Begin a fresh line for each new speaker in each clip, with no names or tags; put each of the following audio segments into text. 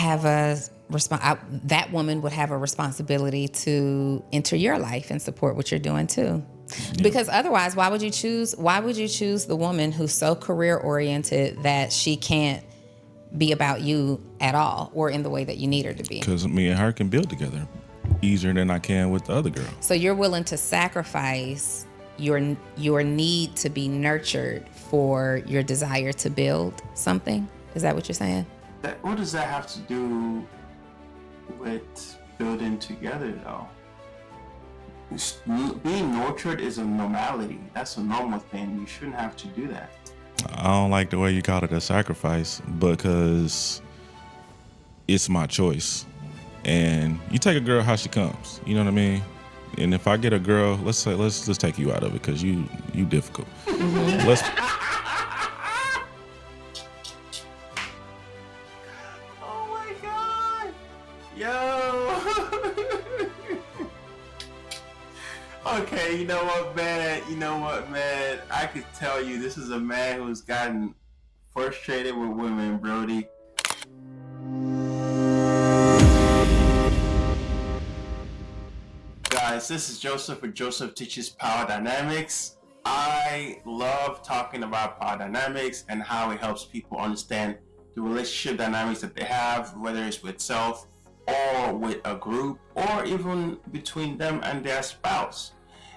have that woman would have a responsibility to enter your life and support what you're doing too. Yeah. Because otherwise, why would you choose the woman who's so career oriented that she can't be about you at all or in the way that you need her to be?
Because me and her can build together easier than I can with the other girl.
So you're willing to sacrifice your need to be nurtured for your desire to build something? Is that what you're saying?
What does that have to do with building together, though? Being nurtured is a normality. That's a normal thing. You shouldn't have to do that.
I don't like the way you call it a sacrifice because it's my choice. And you take a girl how she comes. You know what I mean? And if I get a girl, let's take you out of it because you difficult. Let's.
Oh my God, yo. Okay, you know what, man? I could tell you this is a man who's gotten frustrated with women, Brody. Guys, this is Joseph with Joseph Teaches Power Dynamics. I love talking about power dynamics and how it helps people understand the relationship dynamics that they have, whether it's with self or with a group or even between them and their spouse.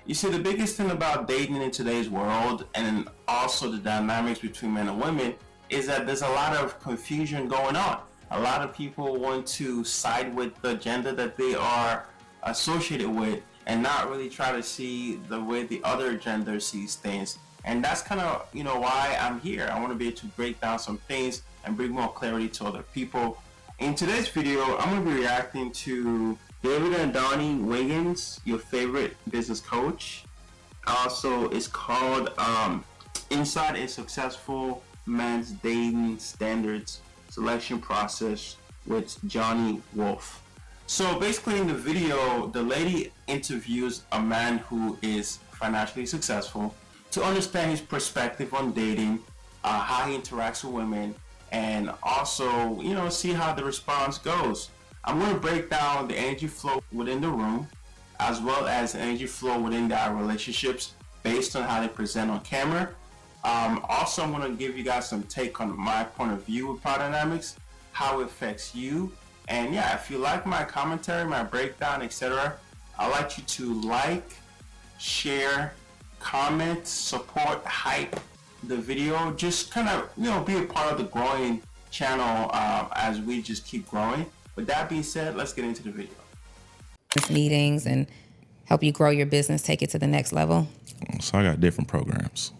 You see, the biggest thing about dating in today's world and also the dynamics between men and women is that there's a lot of confusion going on. A lot of people want to side with the gender that they are associated with and not really try to see the way the other gender sees things. And that's kind of, why I'm here. I want to be able to break down some things and bring more clarity to other people. In today's video, I'm going to be reacting to David and Donnie Wiggins, your favorite business coach. Also, it's called Inside a Successful Man's Dating Standards Selection Process with Johnny Wolf. So basically in the video, the lady interviews a man who is financially successful to understand his perspective on dating, how he interacts with women, and also, see how the response goes. I'm going to break down the energy flow within the room, as well as the energy flow within their relationships based on how they present on camera. Also, I'm going to give you guys some take on my point of view with power dynamics, how it affects you. And yeah, if you like my commentary, my breakdown, etc., I'd like you to like, share, comment, support, hype the video. Just kind of, be a part of the growing channel as we just keep growing. With that being said, let's get into the video.
Meetings and help you grow your business, take it to the next level.
So I got different programs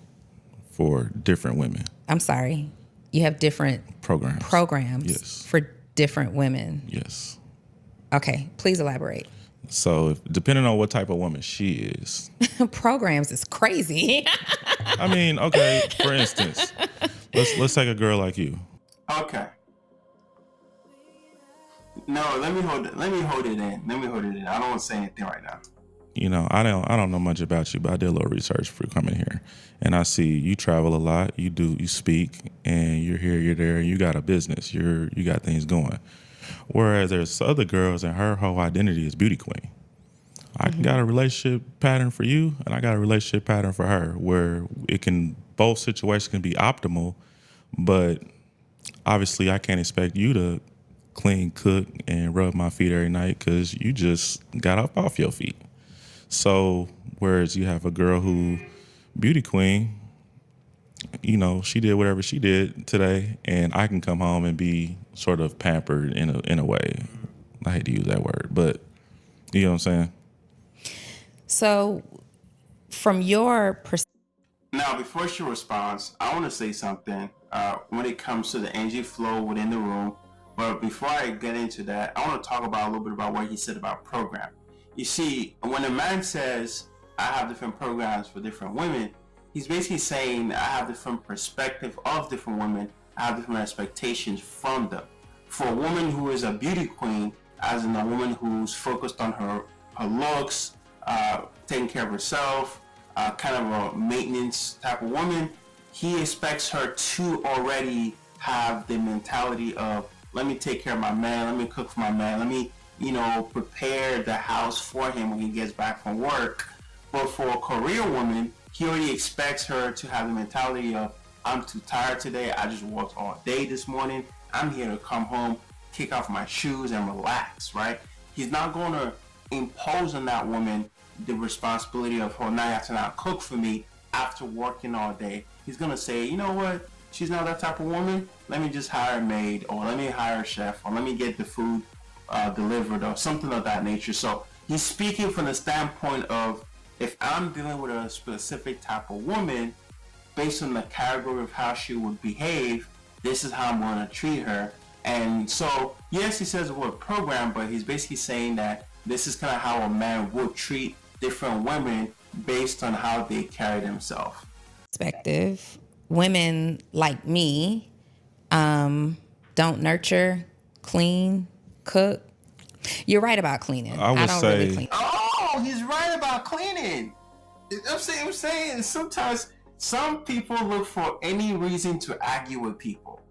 for different women.
I'm sorry. You have different programs
yes.
for different women.
Yes.
Okay, please elaborate.
So depending on what type of woman she is.
Programs is crazy.
I mean, okay, for instance, let's take a girl like you.
Okay. No, let me hold it in. I don't want to say anything right now.
I don't know much about you, but I did a little research for coming here. And I see you travel a lot, you speak, and you're here, you're there, and you got a business, you got things going. Whereas there's other girls and her whole identity is beauty queen. I got a relationship pattern for you, and I got a relationship pattern for her, where both situations can be optimal, but obviously I can't expect you to clean, cook, and rub my feet every night because you just got up off your feet. So whereas you have a girl who, beauty queen, she did whatever she did today, and I can come home and be sort of pampered in a way. I hate to use that word, but you know what I'm saying?
So from your perspective.
Now, before she responds, I want to say something when it comes to the energy flow within the room. But before I get into that, I want to talk about a little bit about what he said about program. You see, when a man says, I have different programs for different women, he's basically saying, I have different perspective of different women. I have different expectations from them. For a woman who is a beauty queen, as in a woman who's focused on her looks, taking care of herself, kind of a maintenance type of woman, he expects her to already have the mentality of let me take care of my man, let me cook for my man, let me, prepare the house for him when he gets back from work. But for a career woman, he already expects her to have the mentality of, I'm too tired today, I just worked all day this morning, I'm here to come home, kick off my shoes and relax, right? He's not going to impose on that woman the responsibility of, oh, now you have to now cook for me after working all day. He's going to say, you know what, she's not that type of woman, let me just hire a maid, or let me hire a chef, or let me get the food delivered, or something of that nature. So he's speaking from the standpoint of, if I'm dealing with a specific type of woman, based on the category of how she would behave, this is how I'm going to treat her. And so, yes, he says the word program, but he's basically saying that this is kind of how a man would treat different women based on how they carry themselves.
Perspective. Women like me don't nurture, clean, cook. You're right about cleaning.
I don't really
clean.
Oh, he's right about cleaning. I'm saying sometimes some people look for any reason to argue with people.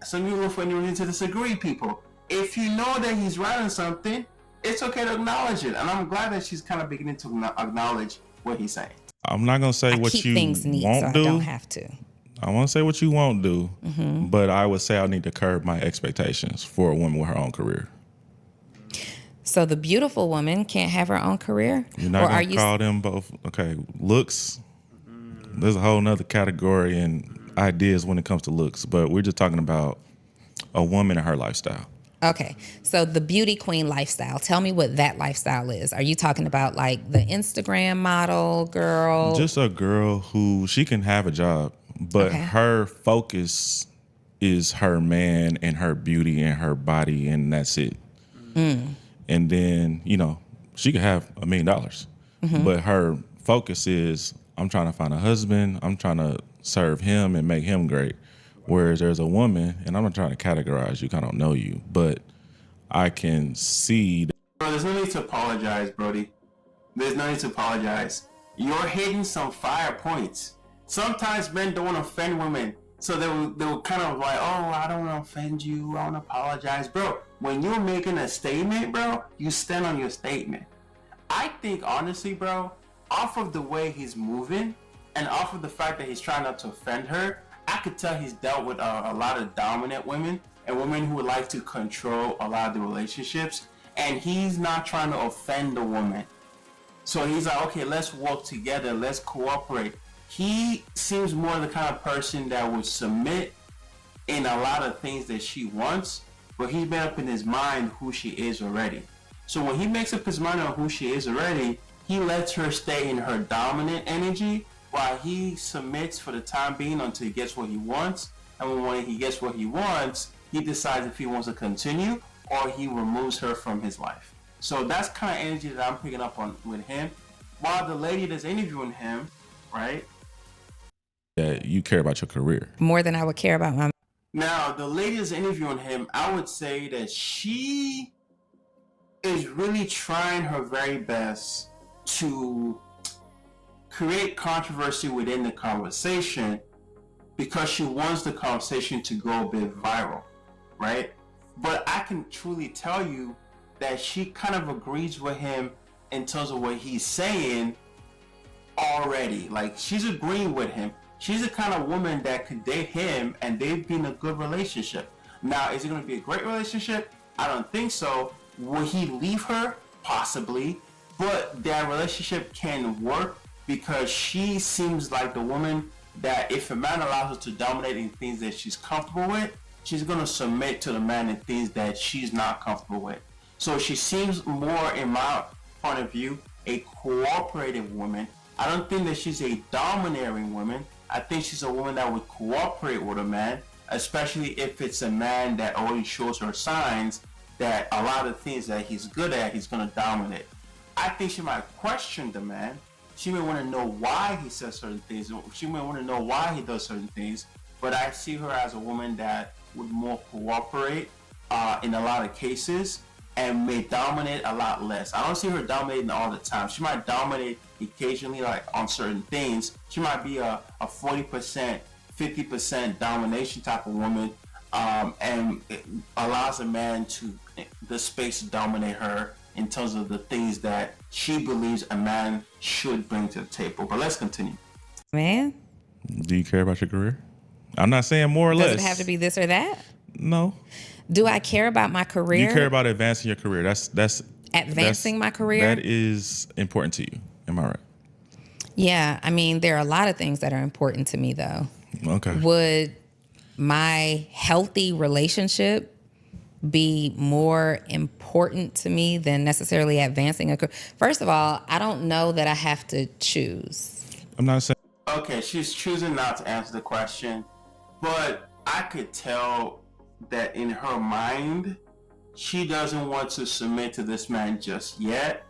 Some people look for any reason to disagree with people. If you know that he's right on something, it's okay to acknowledge it. And I'm glad that she's kind of beginning to acknowledge what he's saying.
I'm not gonna say what you won't do.
I don't have to.
I won't say what you won't do, but I would say I need to curb my expectations for a woman with her own career.
So the beautiful woman can't have her own career?
You're not going to call them both, okay, looks. There's a whole nother category and ideas when it comes to looks, but we're just talking about a woman and her lifestyle.
Okay, so the beauty queen lifestyle. Tell me what that lifestyle is. Are you talking about like the Instagram model girl?
Just a girl who, she can have a job, but her focus is her man and her beauty and her body, and that's it. And then, she could have $1 million, but her focus is, I'm trying to find a husband, I'm trying to serve him and make him great. Whereas there's a woman, and I'm not trying to categorize you, 'cause I don't know you, but I can see.
Bro, there's no need to apologize, Brody. There's no need to apologize. You're hitting some fire points. Sometimes men don't want to offend women, so they'll kind of like, oh, I don't want to offend you, I want to apologize. Bro, when you're making a statement, bro, you stand on your statement. I think, honestly, bro, off of the way he's moving, and off of the fact that he's trying not to offend her, I could tell he's dealt with a lot of dominant women and women who would like to control a lot of the relationships, and he's not trying to offend the woman. So he's like, okay, let's work together, let's cooperate. He seems more the kind of person that would submit in a lot of things that she wants, but he's made up in his mind who she is already. So when he makes up his mind on who she is already, he lets her stay in her dominant energy, while he submits for the time being until he gets what he wants. And when he gets what he wants, he decides if he wants to continue or he removes her from his life. So that's kind of energy that I'm picking up on with him. While the lady that's interviewing him, right?
That you care about your career.
More than I would care about my...
Now, the lady that's interviewing him, I would say that she is really trying her very best to create controversy within the conversation because she wants the conversation to go a bit viral, right? But I can truly tell you that she kind of agrees with him in terms of what he's saying already. Like, she's agreeing with him. She's the kind of woman that could date him and they've been a good relationship. Now, is it going to be a great relationship? I don't think so. Will he leave her? Possibly. But their relationship can work because she seems like the woman that if a man allows her to dominate in things that she's comfortable with, she's going to submit to the man in things that she's not comfortable with. So she seems more, in my point of view, a cooperative woman. I don't think that she's a domineering woman. I think she's a woman that would cooperate with a man, especially if it's a man that already shows her signs that a lot of things that he's good at, he's going to dominate. I think she might question the man. She may want to know why he says certain things. She may want to know why he does certain things. But I see her as a woman that would more cooperate in a lot of cases and may dominate a lot less. I don't see her dominating all the time. She might dominate occasionally, like on certain things. She might be a 40%, 50% domination type of woman and it allows a man to the space to dominate her in terms of the things that she believes a man should bring to the table. But let's continue.
Man,
Do you care about your career? I'm not saying more or
does
less.
it have to be this or that?
No.
Do I care about my career?
You care about advancing your career.
Advancing my career?
That is important to you. Am I right?
Yeah, I mean, there are a lot of things that are important to me, though.
Okay.
Would my healthy relationship be more important to me than necessarily advancing a career? First of all, I don't know that I have to choose.
I'm not saying.
Okay, she's choosing not to answer the question, but I could tell that in her mind, she doesn't want to submit to this man just yet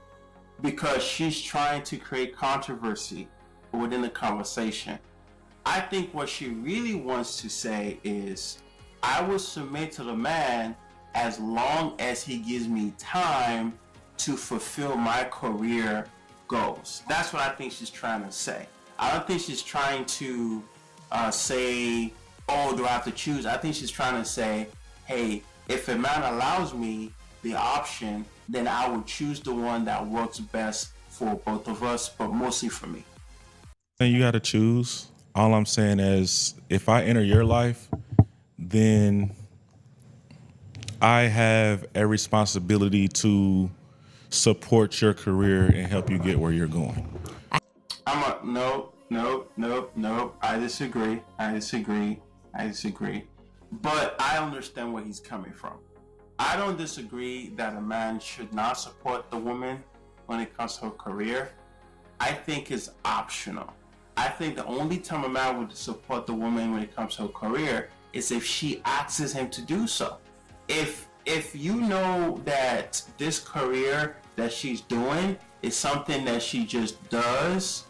because she's trying to create controversy within the conversation. I think what she really wants to say is, I will submit to the man as long as he gives me time to fulfill my career goals. That's what I think she's trying to say. I don't think she's trying to say, oh, do I have to choose? I think she's trying to say, hey, if a man allows me the option, then I will choose the one that works best for both of us, but mostly for me.
And you got to choose. All I'm saying is, if I enter your life, then I have a responsibility to support your career and help you get where you're going.
No. I disagree. But I understand where he's coming from. I don't disagree that a man should not support the woman when it comes to her career. I think it's optional. I think the only time a man would support the woman when it comes to her career is if she asks him to do so. If you know that this career that she's doing is something that she just does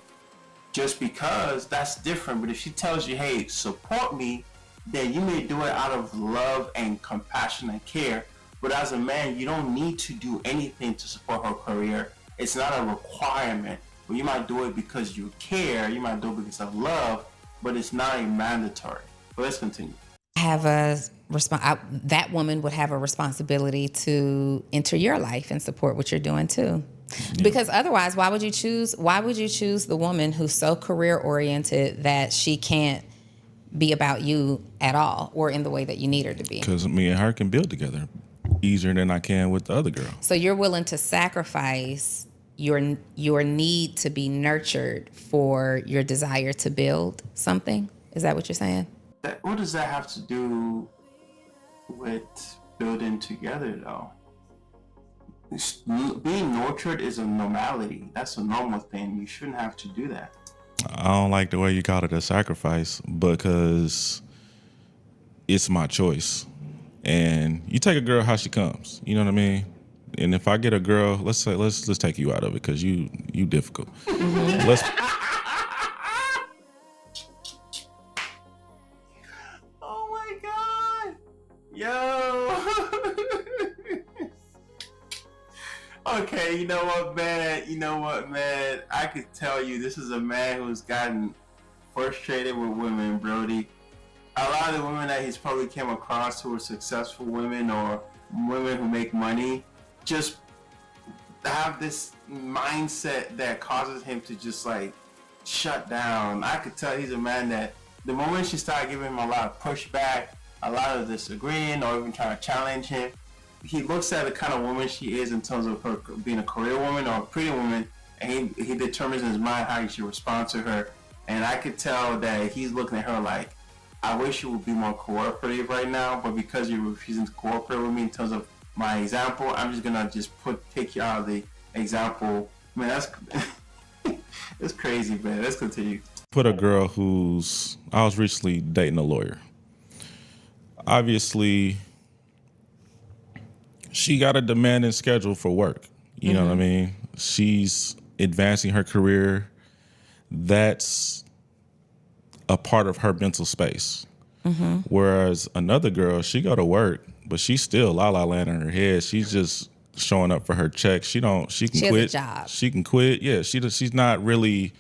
just because, that's different. But if she tells you, hey, support me, then you may do it out of love and compassion and care. But as a man, you don't need to do anything to support her career. It's not a requirement. But you might do it because you care. You might do it because of love, but it's not a mandatory. But let's continue.
That woman would have a responsibility to enter your life and support what you're doing too. Yeah. Because otherwise, why would you choose the woman who's so career oriented that she can't be about you at all or in the way that you need her to be?
Because me and her can build together easier than I can with the other girl.
So you're willing to sacrifice your need to be nurtured for your desire to build something? Is that what you're saying?
What does that have to do with building together, though? Being nurtured is a normality. That's a normal thing. You shouldn't have to do that.
I don't like the way you call it a sacrifice because it's my choice. And you take a girl how she comes. You know what I mean? And if I get a girl, let's take you out of it because you difficult. Mm-hmm.
Oh my God, yo. Okay, you know what, man? I could tell you this is a man who's gotten frustrated with women, Brody. A lot of the women that he's probably came across who are successful women or women who make money just have this mindset that causes him to just like shut down. I could tell he's a man that the moment she started giving him a lot of pushback, a lot of disagreeing, or even trying to challenge him, he looks at the kind of woman she is in terms of her being a career woman or a pretty woman, and he determines in his mind how he should respond to her. And I could tell that he's looking at her like, I wish you would be more cooperative right now, but because you're refusing to cooperate with me in terms of my example, I'm just gonna take you out of the example. Man, that's it's crazy, man. Let's continue.
Put a girl I was recently dating a lawyer. Obviously, she got a demanding schedule for work. You know what I mean? She's advancing her career. That's a part of her mental space. Mm-hmm. Whereas another girl, she go to work, but she's still la la land in her head. She's just showing up for her check. She can quit.
Has a job.
She can quit. Yeah, she's not really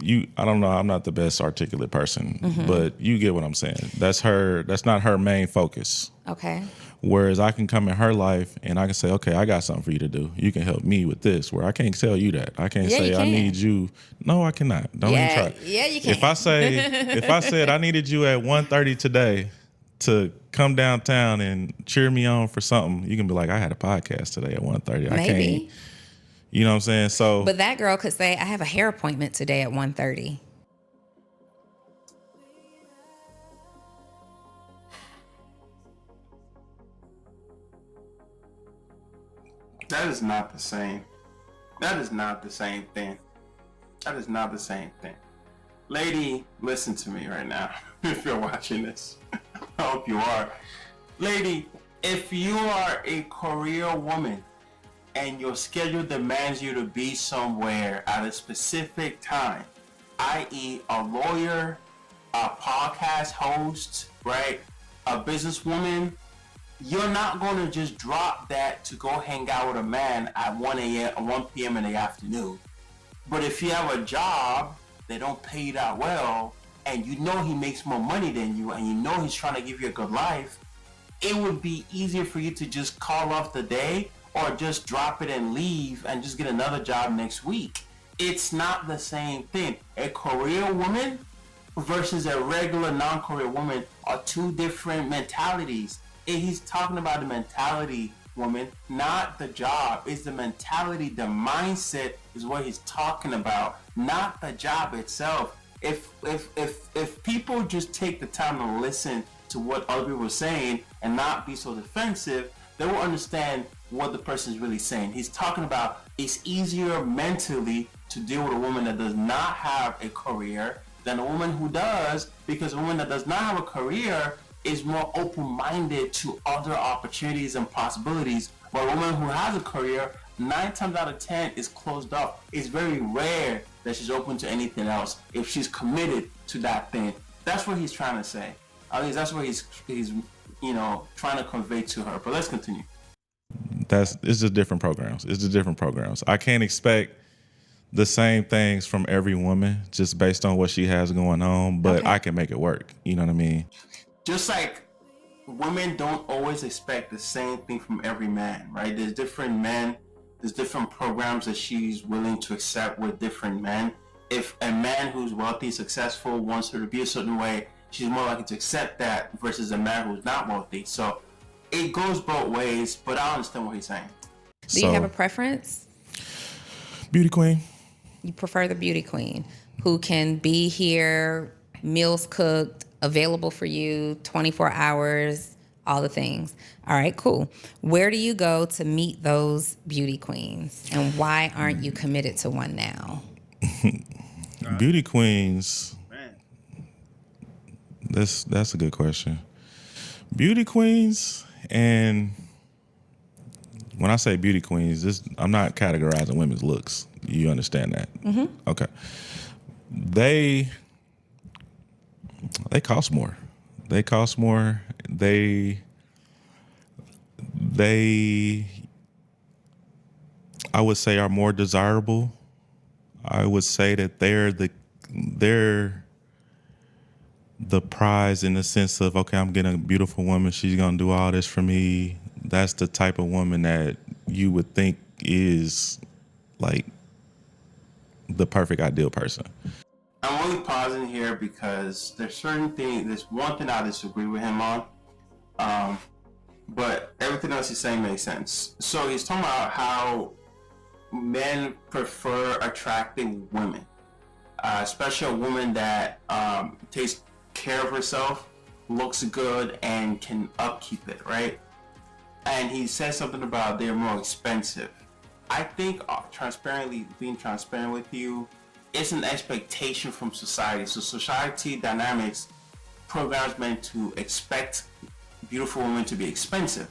I don't know, I'm not the best articulate person, but you get what I'm saying. That's not her main focus.
Okay.
Whereas I can come in her life and I can say, okay, I got something for you to do. You can help me with this. Where I can't tell you that. I can't say I need you. No, I cannot. Don't even try.
Yeah, you can.
If I said I needed you at 1:30 today to come downtown and cheer me on for something, you can be like, I had a podcast today at 1:30. I can't. You know what I'm saying? So,
but that girl could say, I have a hair appointment today at 1:30.
That is not the same. That is not the same thing. That is not the same thing. Lady, listen to me right now. If you're watching this, I hope you are. Lady, if you are a career woman and your schedule demands you to be somewhere at a specific time, i.e. a lawyer, a podcast host, right, a businesswoman, you're not going to just drop that to go hang out with a man at 1 p.m. in the afternoon. But if you have a job that don't pay you that well, and you know he makes more money than you, and you know he's trying to give you a good life, it would be easier for you to just call off the day or just drop it and leave and just get another job next week. It's not the same thing. A career woman versus a regular non-career woman are two different mentalities. He's talking about the mentality, woman, not the job. It's the mentality, the mindset is what he's talking about, not the job itself. If people just take the time to listen to what other people are saying and not be so defensive, they will understand what the person is really saying. He's talking about it's easier mentally to deal with a woman that does not have a career than a woman who does, because a woman that does not have a career is more open-minded to other opportunities and possibilities. But a woman who has a career, 9 times out of 10 is closed up. It's very rare that she's open to anything else if she's committed to that thing. That's what he's trying to say. At least that's what he's trying to convey to her. But let's continue.
it's just different programs. It's just different programs. I can't expect the same things from every woman just based on what she has going on, but I can make it work. You know what I mean?
Just like women don't always expect the same thing from every man, right? There's different men, there's different programs that she's willing to accept with different men. If a man who's wealthy, successful, wants her to be a certain way, she's more likely to accept that versus a man who's not wealthy. So it goes both ways, but I understand what he's saying.
Do you have a preference?
Beauty queen.
You prefer the beauty queen who can be here, meals cooked, available for you 24 hours, all the things. All right, cool. Where do you go to meet those beauty queens, and why aren't you committed to one now?
Beauty queens. That's a good question. Beauty queens, and when I say beauty queens, I'm not categorizing women's looks. You understand that? Mm-hmm. Okay. They cost more. They cost more. They I would say are more desirable. I would say that they're the prize in the sense of, okay, I'm getting a beautiful woman. She's going to do all this for me. That's the type of woman that you would think is like the perfect ideal person.
I'm only pausing here because there's one thing I disagree with him on, but everything else he's saying makes sense. So he's talking about how men prefer attractive women, especially a woman that takes care of herself, looks good, and can upkeep it, right? And he says something about they're more expensive. I think being transparent with you, it's an expectation from society. So society dynamics programs meant to expect beautiful women to be expensive.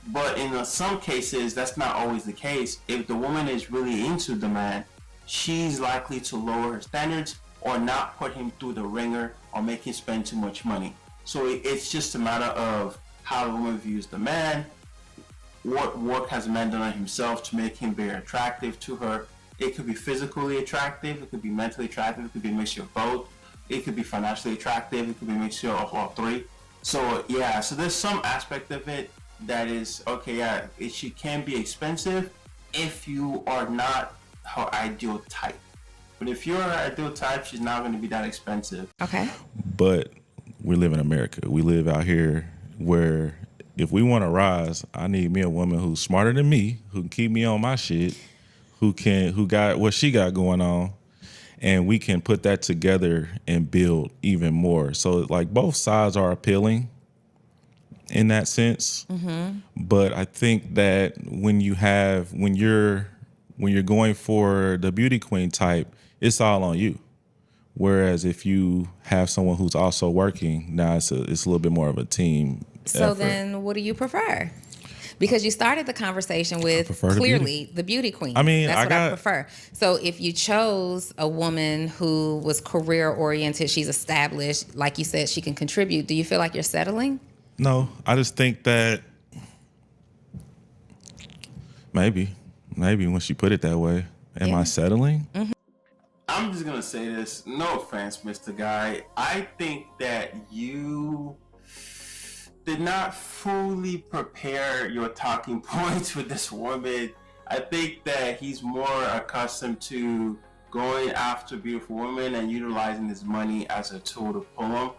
But in some cases, that's not always the case. If the woman is really into the man, she's likely to lower her standards or not put him through the ringer or make him spend too much money. So it's just a matter of how the woman views the man, what work has the man done on himself to make him very attractive to her, It could be physically attractive. It could be mentally attractive. It could be a mixture of both. It could be financially attractive. It could be a mixture of all three. So yeah, so there's some aspect of it that is okay. Yeah, she can be expensive if you are not her ideal type. But if you're her ideal type, she's not going to be that expensive.
Okay.
But we live in America. We live out here where if we want to rise, I need me a woman who's smarter than me, who can keep me on my shit, who got what she got going on, and we can put that together and build even more. So like both sides are appealing in that sense. Mm-hmm. But I think that when you're going for the beauty queen type, it's all on you. Whereas if you have someone who's also working, now it's a little bit more of a team
So
effort.
then what do you prefer? Because you started the conversation with clearly the beauty queen.
I mean,
that's what I prefer. So if you chose a woman who was career oriented, she's established, like you said, she can contribute. Do you feel like you're settling?
No, I just think that maybe when she put it that way, am I settling?
Mm-hmm.
I'm just gonna say this. No offense, Mr. Guy. I think that you did not fully prepare your talking points with this woman. I think that he's more accustomed to going after beautiful women and utilizing his money as a tool to pull them.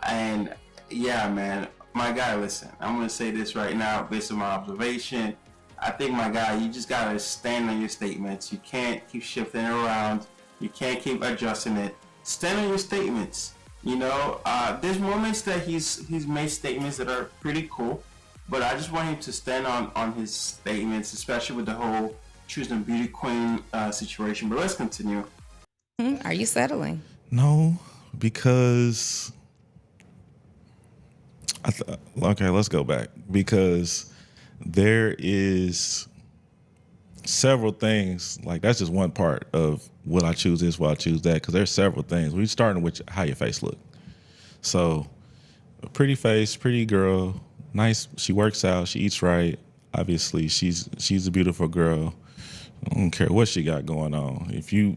And yeah, man, my guy, listen, I'm gonna say this right now based on my observation. I think, my guy, you just gotta stand on your statements. You can't keep shifting it around. You can't keep adjusting it. Stand on your statements. You know, there's moments that he's made statements that are pretty cool, but I just want him to stand on his statements, especially with the whole choosing a beauty queen situation. But let's continue.
Are you settling?
No, because okay, let's go back, because there is several things, like that's just one part of will I choose this, will I choose that, because there's several things. We're starting with how your face look. So a pretty face, pretty girl, nice, she works out, she eats right, obviously she's a beautiful girl. I don't care what she got going on. If you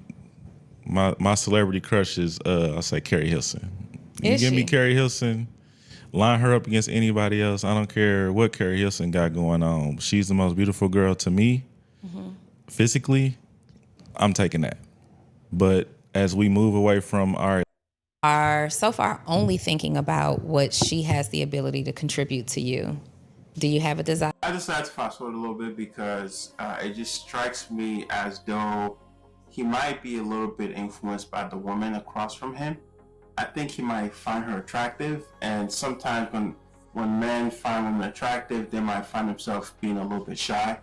my celebrity crush is I'll say Carrie Hilson. You give me Carrie Hilson, line her up against anybody else, I don't care what Carrie Hilson got going on. She's the most beautiful girl to me. Mm-hmm. Physically, I'm taking that. But as we move away from
are so far only thinking about what she has the ability to contribute to you. Do you have a desire?
I decided to fast forward a little bit because it just strikes me as though he might be a little bit influenced by the woman across from him. I think he might find her attractive, and sometimes when men find women attractive, they might find themselves being a little bit shy.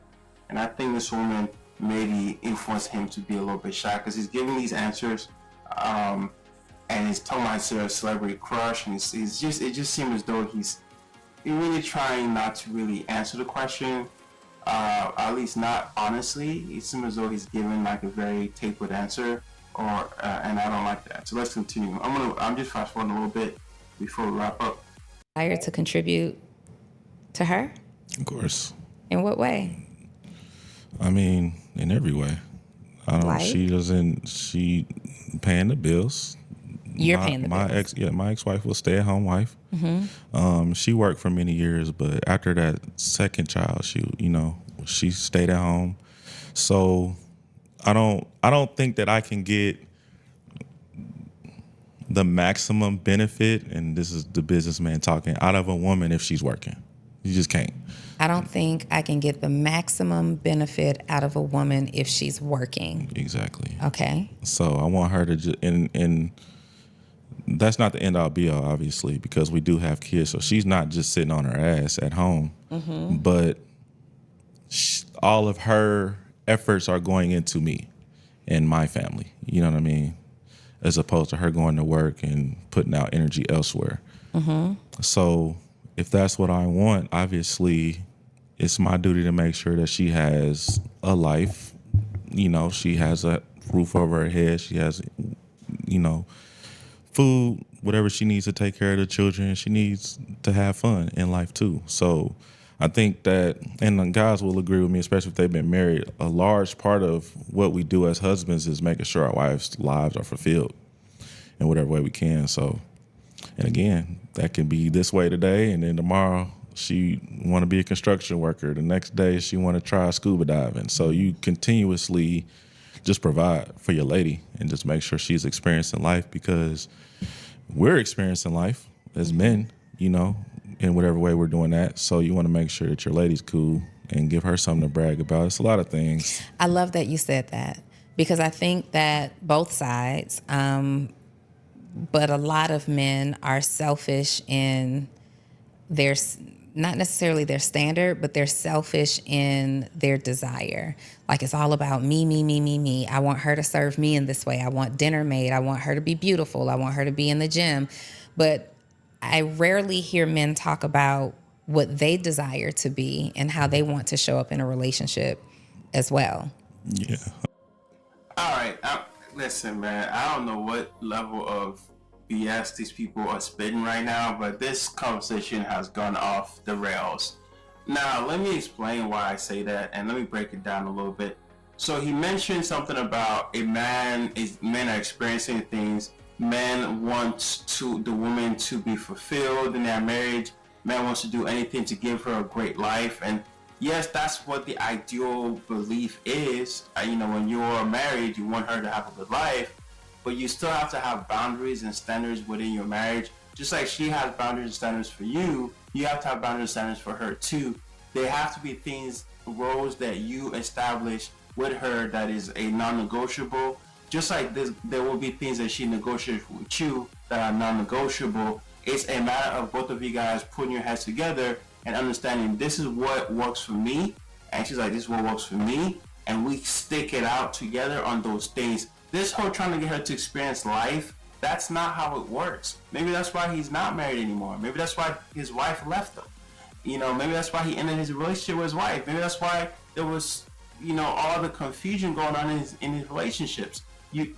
And I think this woman maybe influenced him to be a little bit shy, because he's giving these answers, and he's talking about a celebrity crush, and it just seems as though he's really trying not to really answer the question, at least not honestly. It seems as though he's giving like a very tapered answer, and I don't like that. So let's continue. I'm just fast forwarding a little bit before we wrap up.
Desire to contribute to her?
Of course.
In what way?
I mean, in every way. I don't.
Like?
She paying the bills.
You're paying the bills.
My ex-wife was a stay-at-home wife. Mm-hmm. She worked for many years, but after that second child, she stayed at home. So I don't think that I can get the maximum benefit, and this is the businessman talking, out of a woman if she's working. You just can't.
I don't think I can get the maximum benefit out of a woman if she's working.
Exactly.
Okay.
So I want her to and that's not the end all be all, obviously, because we do have kids. So she's not just sitting on her ass at home, mm-hmm. but all of her efforts are going into me and my family. You know what I mean? As opposed to her going to work and putting out energy elsewhere. Mm-hmm. So if that's what I want, obviously it's my duty to make sure that she has a life. She has a roof over her head. She has, food, whatever she needs to take care of the children. She needs to have fun in life too. So I think that, and the guys will agree with me, especially if they've been married, a large part of what we do as husbands is making sure our wives' lives are fulfilled in whatever way we can. So, and again, that can be this way today, and then tomorrow she want to be a construction worker. The next day she want to try scuba diving. So you continuously just provide for your lady and just make sure she's experiencing life, because we're experiencing life as men, in whatever way we're doing that. So you want to make sure that your lady's cool and give her something to brag about. It's a lot of things.
I love that you said that, because I think that both sides, but a lot of men are selfish in their, not necessarily their standard, but they're selfish in their desire. Like, it's all about me, me, me, me, me. I want her to serve me in this way. I want dinner made. I want her to be beautiful. I want her to be in the gym. But I rarely hear men talk about what they desire to be and how they want to show up in a relationship as well.
Yeah.
All right. Listen, man, I don't know what level of BS these people are spitting right now, but this conversation has gone off the rails. Now, let me explain why I say that, and let me break it down a little bit. So he mentioned something about men are experiencing things. Men want the woman to be fulfilled in their marriage. Man wants to do anything to give her a great life. And yes, that's what the ideal belief is. When you're married, you want her to have a good life, but you still have to have boundaries and standards within your marriage. Just like she has boundaries and standards for you, you have to have boundaries and standards for her too. There have to be things, roles that you establish with her that is a non-negotiable. Just like this, there will be things that she negotiates with you that are non-negotiable. It's a matter of both of you guys putting your heads together and understanding, this is what works for me, and she's like, this is what works for me, and we stick it out together on those things. This whole trying to get her to experience life, that's not how it works. Maybe that's why he's not married anymore. Maybe that's why his wife left him. Maybe that's why he ended his relationship with his wife. Maybe that's why there was, all the confusion going on in his relationships.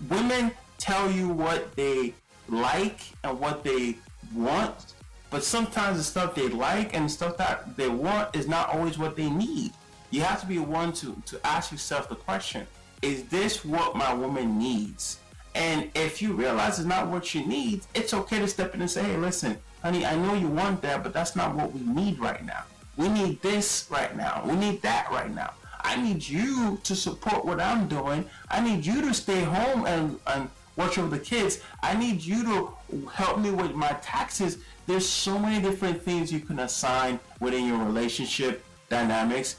Women tell you what they like and what they want, but sometimes the stuff they like and the stuff that they want is not always what they need. You have to be one to ask yourself the question, is this what my woman needs? And if you realize it's not what she needs, it's okay to step in and say, hey, listen, honey, I know you want that, but that's not what we need right now. We need this right now. We need that right now. I need you to support what I'm doing. I need you to stay home and watch over the kids. I need you to help me with my taxes. There's so many different things you can assign within your relationship dynamics.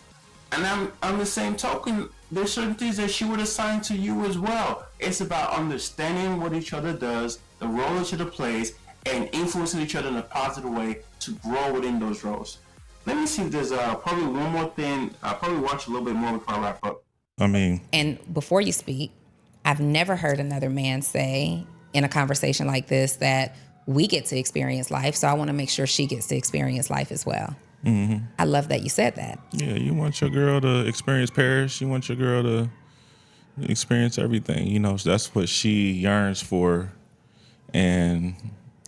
And on the same token, there's certain things that she would assign to you as well. It's about understanding what each other does, the role each other plays, and influencing each other in a positive way to grow within those roles. Let me see if there's probably one more thing. I'll probably watch a little bit more before I wrap up.
And before you speak, I've never heard another man say in a conversation like this that we get to experience life, so I want to make sure she gets to experience life as well. Mm-hmm. I love that you said that.
Yeah, you want your girl to experience Paris. You want your girl to experience everything. That's what she yearns for, and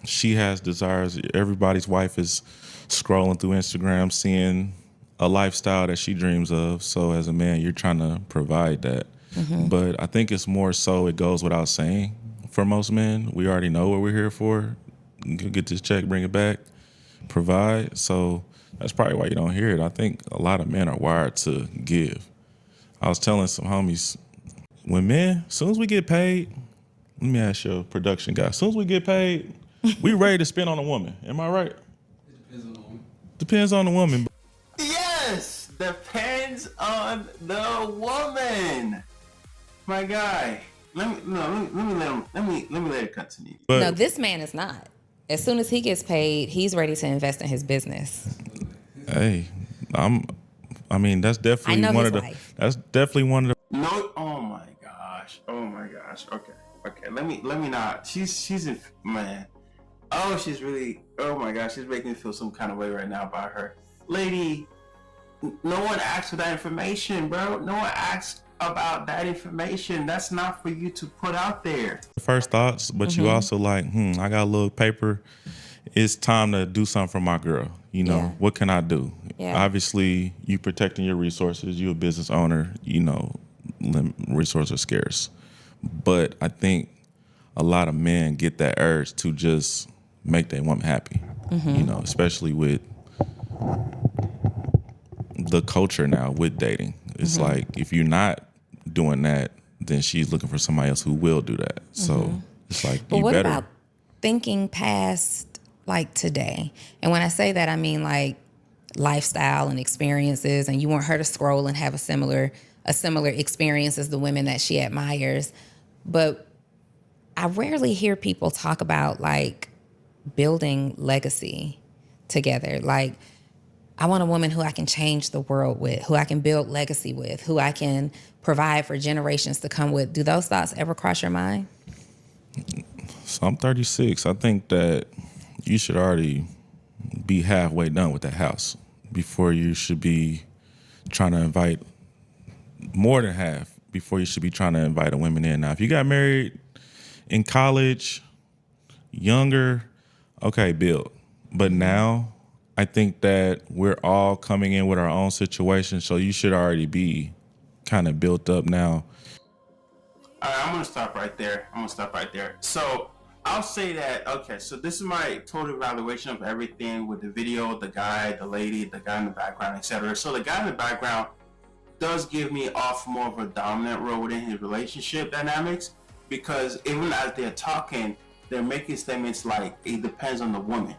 she has desires. Everybody's wife is scrolling through Instagram, seeing a lifestyle that she dreams of. So as a man, you're trying to provide that. Mm-hmm. But I think it's more so it goes without saying for most men. We already know what we're here for. Get this check, bring it back, provide. So that's probably why you don't hear it. I think a lot of men are wired to give. I was telling some homies, when men, as soon as we get paid, let me ask your production guy, as soon as we get paid, we ready to spend on a woman. Am I right? Depends on the woman.
Yes, depends on the woman. My guy, let me let it continue.
But,
no, this man is not. As soon as he gets paid, he's ready to invest in his business.
Hey, that's definitely one of the.
Wife.
That's definitely one of the.
No, oh my gosh. Okay. Let me not. She's in, man. Oh, she's really. Oh my gosh, she's making me feel some kind of way right now about her. Lady, no one asked for that information, bro. No one asked about that information. That's not for you to put out there.
First thoughts, but you also like, I got a little paper it's time to do something for my girl. You know,
Yeah.
what can I do?
Yeah.
Obviously, you protecting your resources. You a business owner. You know, resources are scarce. But I think a lot of men get that urge to just make their woman happy. You know, especially with the culture now with dating. It's like if you're not doing that, then she's looking for somebody else who will do that. So it's like
But
you
what
better.
about thinking past like today? And when I say that, I mean like lifestyle and experiences, and you want her to scroll and have a similar experience as the women that she admires. But I rarely hear people talk about like building legacy together. Like, I want a woman who I can change the world with, who I can build legacy with, who I can provide for generations to come with. Do those thoughts ever cross your mind?
So I'm 36. I think that you should already be halfway done with that house before you should be trying to invite more than half before you should be trying to invite a woman in. Now, if you got married in college, younger, okay, build. But now I think that we're all coming in with our own situation, so you should already be kind of built up now.
All right, I'm gonna stop right there. So I'll say that, okay, so this is my total evaluation of everything with the video, the guy, the lady, the guy in the background, etc. So the guy in the background does give me off more of a dominant role within his relationship dynamics, because even as they're talking, they're making statements like it depends on the woman,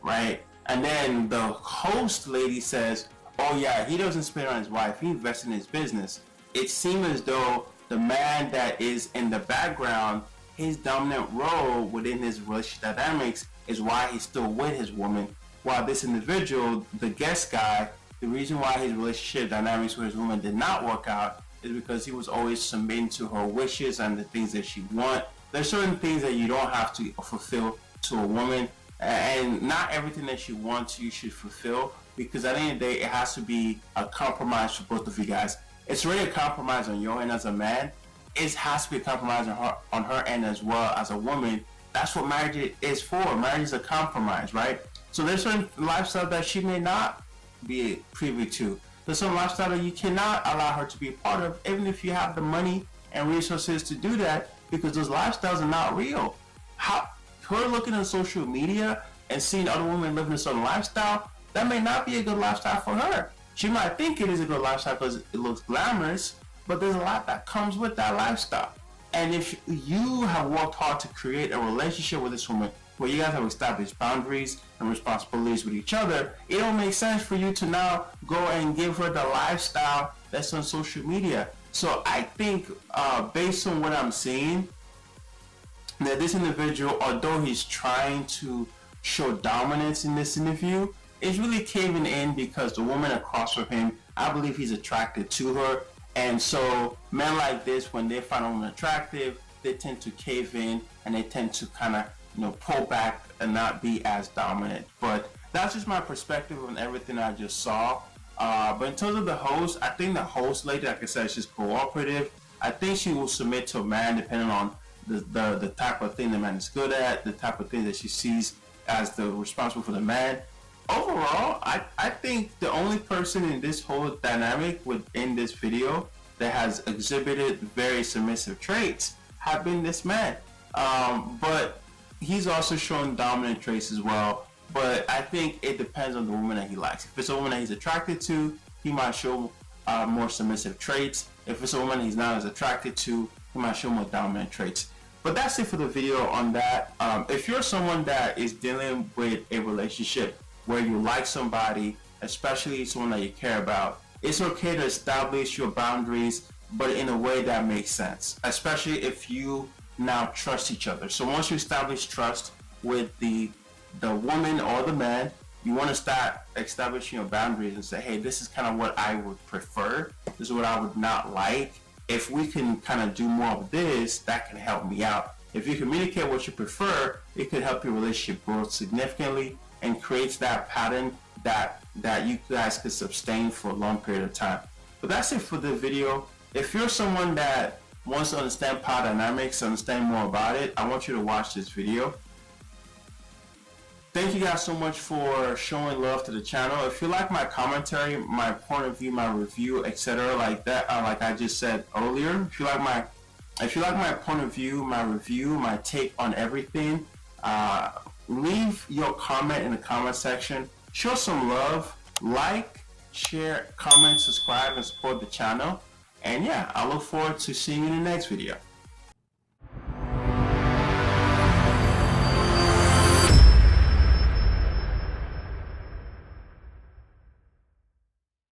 right? And then the host lady says, oh yeah, he doesn't spend on his wife, he invests in his business. It seems as though the man that is in the background, his dominant role within his relationship dynamics is why he's still with his woman, while this individual, the guest guy, the reason why his relationship dynamics with his woman did not work out is because he was always submitting to her wishes and the things that she wants. There's certain things that you don't have to fulfill to a woman, and not everything that she wants you should fulfill, because at the end of the day, it has to be a compromise for both of you guys. It's really a compromise on your end as a man. It has to be a compromise on her end as well as a woman. That's what marriage is for. Marriage is a compromise, right? So there's certain lifestyle that she may not be privy to. There's some lifestyle that you cannot allow her to be a part of, even if you have the money and resources to do that, because those lifestyles are not real. Her looking on social media and seeing other women living a certain lifestyle, that may not be a good lifestyle for her. She might think it is a good lifestyle because it looks glamorous, but there's a lot that comes with that lifestyle. And if you have worked hard to create a relationship with this woman where you guys have established boundaries and responsibilities with each other, it don't make sense for you to now go and give her the lifestyle that's on social media. So I think based on what I'm seeing, that this individual, although he's trying to show dominance in this interview, is really caving in because the woman across from him, I believe he's attracted to her. And so men like this, when they find a woman attractive, they tend to cave in and they tend to kind of, pull back and not be as dominant. But that's just my perspective on everything I just saw. But in terms of the host, I think the host lady, like I said, she's cooperative. I think she will submit to a man depending on the type of thing the man is good at, the type of thing that she sees as the responsible for the man. Overall, I think the only person in this whole dynamic within this video that has exhibited very submissive traits have been this man. But he's also shown dominant traits as well. But I think it depends on the woman that he likes. If it's a woman that he's attracted to, he might show more submissive traits. If it's a woman he's not as attracted to, he might show more dominant traits. But that's it for the video on that. If you're someone that is dealing with a relationship where you like somebody, especially someone that you care about, it's okay to establish your boundaries, but in a way that makes sense, especially if you now trust each other. So once you establish trust with the woman or the man, you want to start establishing your boundaries and say, hey, this is kind of what I would prefer. This is what I would not like. If we can kind of do more of this, that can help me out. If you communicate what you prefer, it could help your relationship grow significantly and creates that pattern that you guys could sustain for a long period of time. But that's it for the video. If you're someone that wants to understand power dynamics, understand more about it, I want you to watch this video. Thank you guys so much for showing love to the channel. If you like my commentary, my point of view, my review, etc., like that, like I just said earlier, if you like my point of view, my review, my take on everything, leave your comment in the comment section. Show some love, like, share, comment, subscribe, and support the channel. And yeah, I look forward to seeing you in the next video.